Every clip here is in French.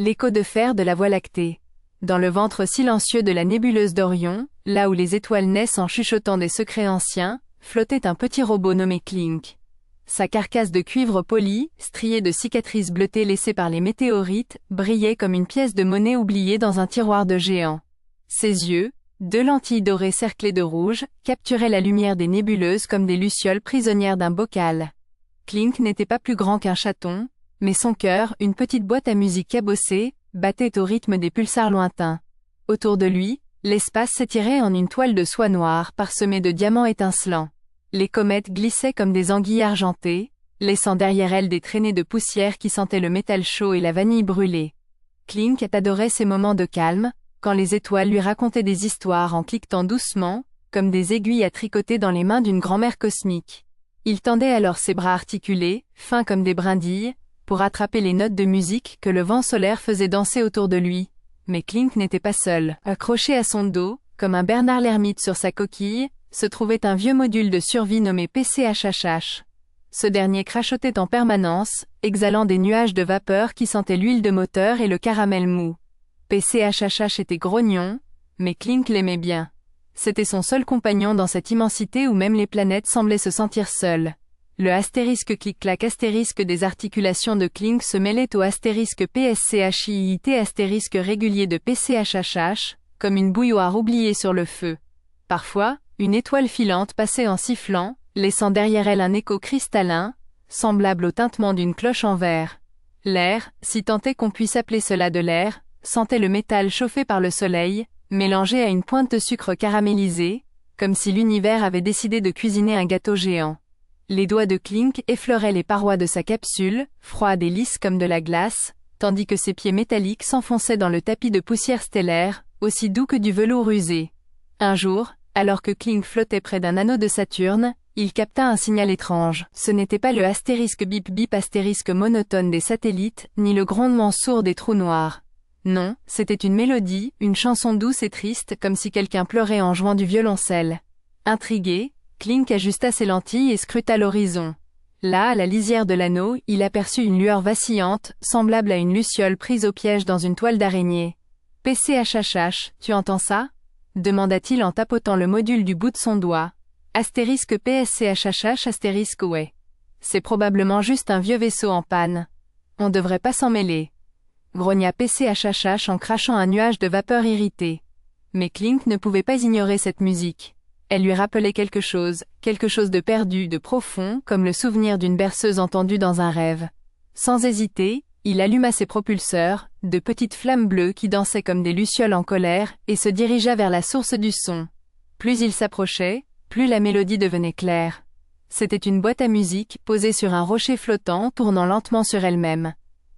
L'écho de fer de la Voie lactée. Dans le ventre silencieux de la nébuleuse d'Orion, là où les étoiles naissent en chuchotant des secrets anciens, flottait un petit robot nommé Clink. Sa carcasse de cuivre poli, striée de cicatrices bleutées laissées par les météorites, brillait comme une pièce de monnaie oubliée dans un tiroir de géant. Ses yeux, deux lentilles dorées cerclées de rouge, capturaient la lumière des nébuleuses comme des lucioles prisonnières d'un bocal. Clink n'était pas plus grand qu'un chaton, mais son cœur, une petite boîte à musique cabossée, battait au rythme des pulsars lointains. Autour de lui, l'espace s'étirait en une toile de soie noire parsemée de diamants étincelants. Les comètes glissaient comme des anguilles argentées, laissant derrière elles des traînées de poussière qui sentaient le métal chaud et la vanille brûlée. Clink adorait ces moments de calme, quand les étoiles lui racontaient des histoires en cliquetant doucement, comme des aiguilles à tricoter dans les mains d'une grand-mère cosmique. Il tendait alors ses bras articulés, fins comme des brindilles, pour attraper les notes de musique que le vent solaire faisait danser autour de lui. Mais Clink n'était pas seul. Accroché à son dos, comme un Bernard l'ermite sur sa coquille, se trouvait un vieux module de survie nommé PCHHH. Ce dernier crachotait en permanence, exhalant des nuages de vapeur qui sentaient l'huile de moteur et le caramel mou. PCHHH était grognon, mais Clink l'aimait bien. C'était son seul compagnon dans cette immensité où même les planètes semblaient se sentir seules. Le astérisque clic-clac astérisque des articulations de Clink se mêlait au astérisque PSCHIIT astérisque régulier de PCHHH, comme une bouilloire oubliée sur le feu. Parfois, une étoile filante passait en sifflant, laissant derrière elle un écho cristallin, semblable au tintement d'une cloche en verre. L'air, si tant est qu'on puisse appeler cela de l'air, sentait le métal chauffé par le soleil, mélangé à une pointe de sucre caramélisé, comme si l'univers avait décidé de cuisiner un gâteau géant. Les doigts de Clink effleuraient les parois de sa capsule, froide et lisse comme de la glace, tandis que ses pieds métalliques s'enfonçaient dans le tapis de poussière stellaire, aussi doux que du velours usé. Un jour, alors que Clink flottait près d'un anneau de Saturne, il capta un signal étrange. Ce n'était pas le astérisque bip bip astérisque monotone des satellites, ni le grondement sourd des trous noirs. Non, c'était une mélodie, une chanson douce et triste comme si quelqu'un pleurait en jouant du violoncelle. Intrigué, Clink ajusta ses lentilles et scruta l'horizon. Là, à la lisière de l'anneau, il aperçut une lueur vacillante, semblable à une luciole prise au piège dans une toile d'araignée. « PCHHH, tu entends ça ?» demanda-t-il en tapotant le module du bout de son doigt. Astérisque PSCHHH astérisque ouais. C'est probablement juste un vieux vaisseau en panne. On devrait pas s'en mêler. Grogna PCHHH en crachant un nuage de vapeur irritée. Mais Clink ne pouvait pas ignorer cette musique. Elle lui rappelait quelque chose de perdu, de profond, comme le souvenir d'une berceuse entendue dans un rêve. Sans hésiter, il alluma ses propulseurs, de petites flammes bleues qui dansaient comme des lucioles en colère, et se dirigea vers la source du son. Plus il s'approchait, plus la mélodie devenait claire. C'était une boîte à musique, posée sur un rocher flottant, tournant lentement sur elle-même.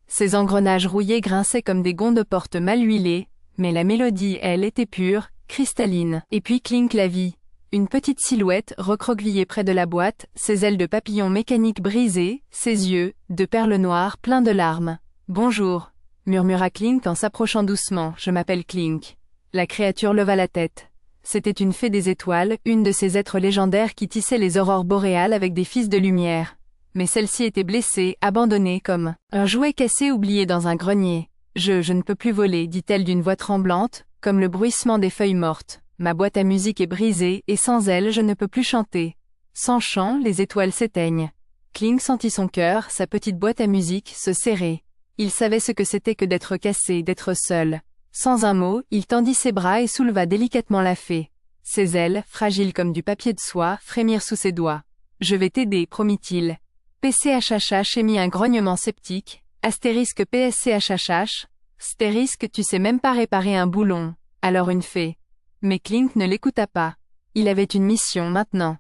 Ses engrenages rouillés grinçaient comme des gonds de porte mal huilés, mais la mélodie, elle, était pure, cristalline. Et puis Clink la vit. Une petite silhouette, recroquevillée près de la boîte, ses ailes de papillon mécanique brisées, ses yeux, de perles noires pleins de larmes. « Bonjour » murmura Clink en s'approchant doucement. « Je m'appelle Clink. » La créature leva la tête. C'était une fée des étoiles, une de ces êtres légendaires qui tissaient les aurores boréales avec des fils de lumière. Mais celle-ci était blessée, abandonnée comme un jouet cassé oublié dans un grenier. « Je ne peux plus voler, dit-elle d'une voix tremblante, comme le bruissement des feuilles mortes. Ma boîte à musique est brisée, et sans elle je ne peux plus chanter. Sans chant, les étoiles s'éteignent. » Clink sentit son cœur, sa petite boîte à musique, se serrer. Il savait ce que c'était que d'être cassé, d'être seul. Sans un mot, il tendit ses bras et souleva délicatement la fée. Ses ailes, fragiles comme du papier de soie, frémirent sous ses doigts. « Je vais t'aider, promit-il. » PCHHH émit un grognement sceptique. Astérisque PSCHHH. Stérisque, tu sais même pas réparer un boulon. Alors une fée. Mais Clink ne l'écouta pas. Il avait une mission maintenant.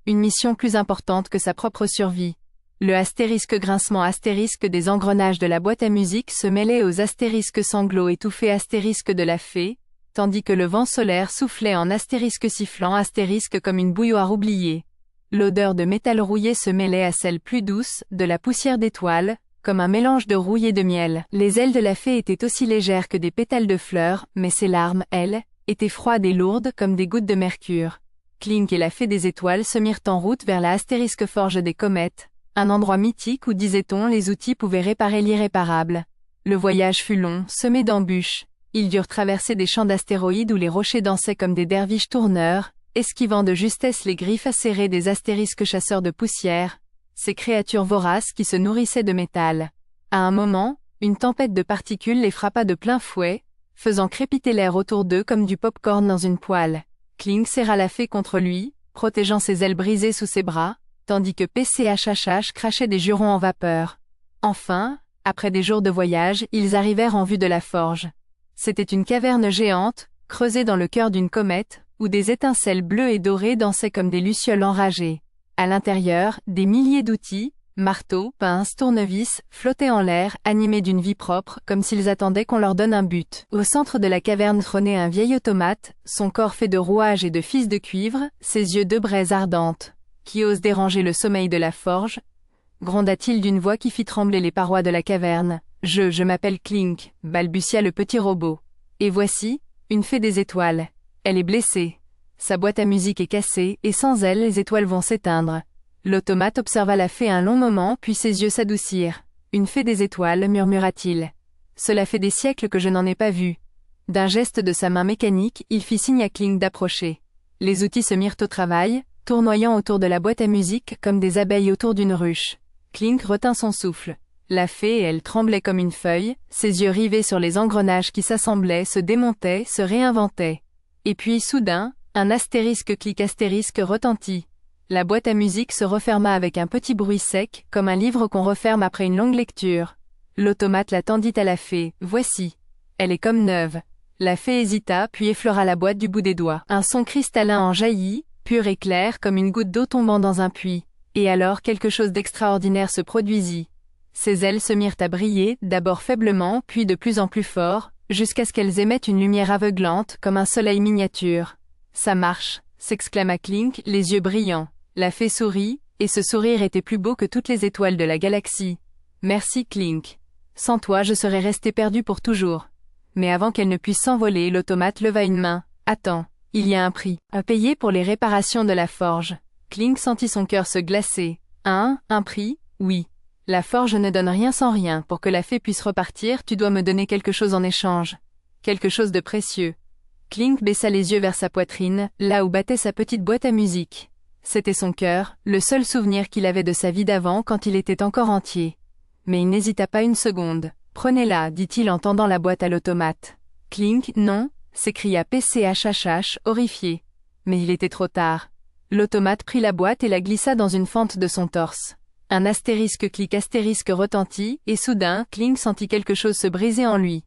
Une mission plus importante que sa propre survie. Le astérisque grincement astérisque des engrenages de la boîte à musique se mêlait aux astérisques sanglots étouffés astérisque de la fée, tandis que le vent solaire soufflait en astérisque sifflant astérisque comme une bouilloire oubliée. L'odeur de métal rouillé se mêlait à celle plus douce, de la poussière d'étoiles, comme un mélange de rouille et de miel. Les ailes de la fée étaient aussi légères que des pétales de fleurs, mais ses larmes, elles, étaient froides et lourdes comme des gouttes de mercure. Clink et la fée des étoiles se mirent en route vers la astérisque forge des comètes, un endroit mythique où, disait-on, les outils pouvaient réparer l'irréparable. Le voyage fut long, semé d'embûches. Ils durent traverser des champs d'astéroïdes où les rochers dansaient comme des derviches tourneurs, esquivant de justesse les griffes acérées des astérisques chasseurs de poussière, ces créatures voraces qui se nourrissaient de métal. À un moment, une tempête de particules les frappa de plein fouet, faisant crépiter l'air autour d'eux comme du pop-corn dans une poêle. Clink serra la fée contre lui, protégeant ses ailes brisées sous ses bras, tandis que PCHHH crachait des jurons en vapeur. Enfin, après des jours de voyage, ils arrivèrent en vue de la forge. C'était une caverne géante, creusée dans le cœur d'une comète, où des étincelles bleues et dorées dansaient comme des lucioles enragées. À l'intérieur, des milliers d'outils, marteaux, pinces, tournevis, flottaient en l'air, animés d'une vie propre, comme s'ils attendaient qu'on leur donne un but. Au centre de la caverne trônait un vieil automate, son corps fait de rouages et de fils de cuivre, ses yeux deux braises ardentes. « Qui ose déranger le sommeil de la forge ?» gronda-t-il d'une voix qui fit trembler les parois de la caverne. « Je m'appelle Clink, balbutia le petit robot. Et voici, une fée des étoiles. Elle est blessée. Sa boîte à musique est cassée, et sans elle les étoiles vont s'éteindre. » L'automate observa la fée un long moment puis ses yeux s'adoucirent. « Une fée des étoiles, murmura-t-il. Cela fait des siècles que je n'en ai pas vu. » D'un geste de sa main mécanique, il fit signe à Clink d'approcher. Les outils se mirent au travail, tournoyant autour de la boîte à musique comme des abeilles autour d'une ruche. Clink retint son souffle. La fée, elle, tremblait comme une feuille, ses yeux rivés sur les engrenages qui s'assemblaient, se démontaient, se réinventaient. Et puis, soudain, un astérisque clic astérisque retentit. La boîte à musique se referma avec un petit bruit sec, comme un livre qu'on referme après une longue lecture. L'automate la tendit à la fée. « Voici. Elle est comme neuve. » La fée hésita puis effleura la boîte du bout des doigts. Un son cristallin en jaillit, pur et clair comme une goutte d'eau tombant dans un puits. Et alors quelque chose d'extraordinaire se produisit. Ses ailes se mirent à briller, d'abord faiblement, puis de plus en plus fort, jusqu'à ce qu'elles émettent une lumière aveuglante, comme un soleil miniature. « Ça marche !» s'exclama Clink, les yeux brillants. La fée sourit, et ce sourire était plus beau que toutes les étoiles de la galaxie. « Merci Clink. Sans toi je serais resté perdu pour toujours. » Mais avant qu'elle ne puisse s'envoler, l'automate leva une main. « Attends, il y a un prix à payer pour les réparations de la forge. » Clink sentit son cœur se glacer. « Un prix? Oui. La forge ne donne rien sans rien. Pour que la fée puisse repartir, tu dois me donner quelque chose en échange. Quelque chose de précieux. » Clink baissa les yeux vers sa poitrine, là où battait sa petite boîte à musique. C'était son cœur, le seul souvenir qu'il avait de sa vie d'avant quand il était encore entier. Mais il n'hésita pas une seconde. « Prenez-la, dit-il en tendant la boîte à l'automate. Clink, non, s'écria PCHHH, horrifié. Mais il était trop tard. L'automate prit la boîte et la glissa dans une fente de son torse. Un astérisque clic astérisque retentit, et soudain, Clink sentit quelque chose se briser en lui.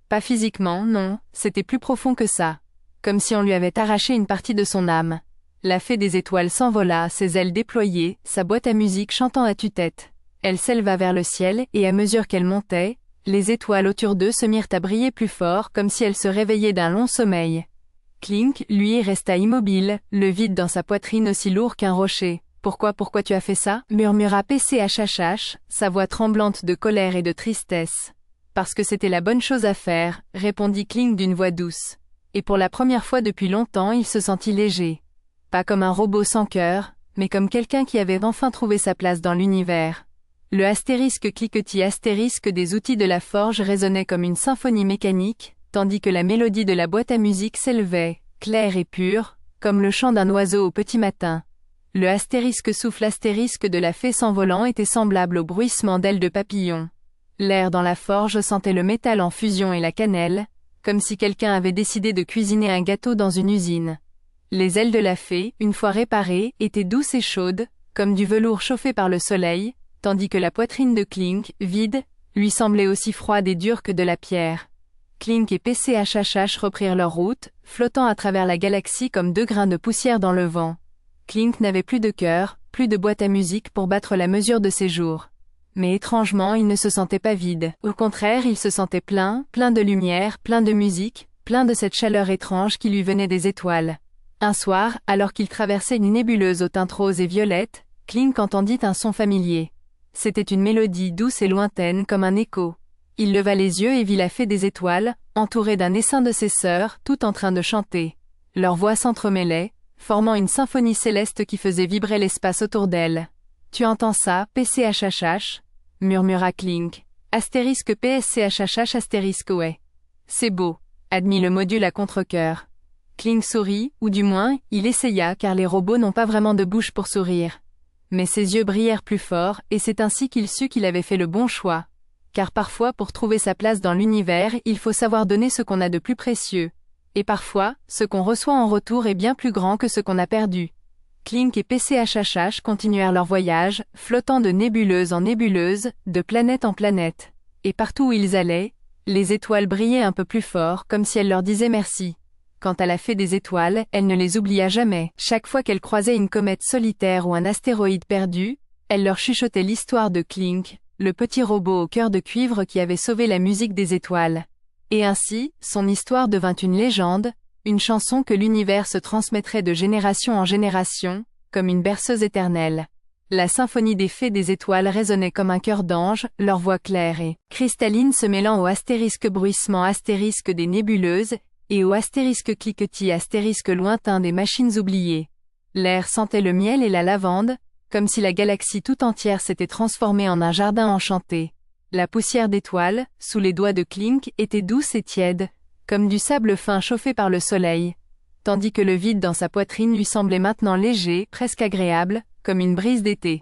Pas physiquement, non, c'était plus profond que ça. Comme si on lui avait arraché une partie de son âme. La fée des étoiles s'envola, ses ailes déployées, sa boîte à musique chantant à tue-tête. Elle s'éleva vers le ciel, et à mesure qu'elle montait, les étoiles autour d'eux se mirent à briller plus fort comme si elles se réveillaient d'un long sommeil. Clink, lui, resta immobile, le vide dans sa poitrine aussi lourd qu'un rocher. « Pourquoi tu as fait ça ?» murmura PCHHH, sa voix tremblante de colère et de tristesse. « Parce que c'était la bonne chose à faire », répondit Clink d'une voix douce. Et pour la première fois depuis longtemps il se sentit léger. Pas comme un robot sans cœur, mais comme quelqu'un qui avait enfin trouvé sa place dans l'univers. Le astérisque cliquetis astérisque des outils de la forge résonnait comme une symphonie mécanique, tandis que la mélodie de la boîte à musique s'élevait, claire et pure, comme le chant d'un oiseau au petit matin. Le astérisque souffle astérisque de la fée s'envolant était semblable au bruissement d'ailes de papillons. L'air dans la forge sentait le métal en fusion et la cannelle, comme si quelqu'un avait décidé de cuisiner un gâteau dans une usine. Les ailes de la fée, une fois réparées, étaient douces et chaudes, comme du velours chauffé par le soleil, tandis que la poitrine de Clink, vide, lui semblait aussi froide et dure que de la pierre. Clink et PCHHH reprirent leur route, flottant à travers la galaxie comme deux grains de poussière dans le vent. Clink n'avait plus de cœur, plus de boîte à musique pour battre la mesure de ses jours. Mais étrangement il ne se sentait pas vide. Au contraire il se sentait plein de lumière, plein de musique, plein de cette chaleur étrange qui lui venait des étoiles. Un soir, alors qu'il traversait une nébuleuse aux teintes roses et violettes, Clink entendit un son familier. C'était une mélodie douce et lointaine comme un écho. Il leva les yeux et vit la fée des étoiles, entourée d'un essaim de ses sœurs, toutes en train de chanter. Leurs voix s'entremêlaient, formant une symphonie céleste qui faisait vibrer l'espace autour d'elle. « Tu entends ça, PCHHH » murmura Clink. *PSCHHH *ouais. C'est beau, admit le module à contre-cœur. Kling sourit, ou du moins, il essaya car les robots n'ont pas vraiment de bouche pour sourire. Mais ses yeux brillèrent plus fort, et c'est ainsi qu'il sut qu'il avait fait le bon choix. Car parfois pour trouver sa place dans l'univers, il faut savoir donner ce qu'on a de plus précieux. Et parfois, ce qu'on reçoit en retour est bien plus grand que ce qu'on a perdu. Clink et PCHHH continuèrent leur voyage, flottant de nébuleuse en nébuleuse, de planète en planète. Et partout où ils allaient, les étoiles brillaient un peu plus fort, comme si elles leur disaient merci. Quant à la fée des étoiles, elle ne les oublia jamais. Chaque fois qu'elle croisait une comète solitaire ou un astéroïde perdu, elle leur chuchotait l'histoire de Clink, le petit robot au cœur de cuivre qui avait sauvé la musique des étoiles. Et ainsi, son histoire devint une légende, une chanson que l'univers se transmettrait de génération en génération, comme une berceuse éternelle. La symphonie des fées des étoiles résonnait comme un chœur d'ange, leur voix claire et cristalline se mêlant au astérisque bruissement astérisque des nébuleuses, et au astérisque cliquetis astérisque lointain des machines oubliées. L'air sentait le miel et la lavande, comme si la galaxie tout entière s'était transformée en un jardin enchanté. La poussière d'étoiles, sous les doigts de Clink, était douce et tiède, comme du sable fin chauffé par le soleil, tandis que le vide dans sa poitrine lui semblait maintenant léger, presque agréable, comme une brise d'été.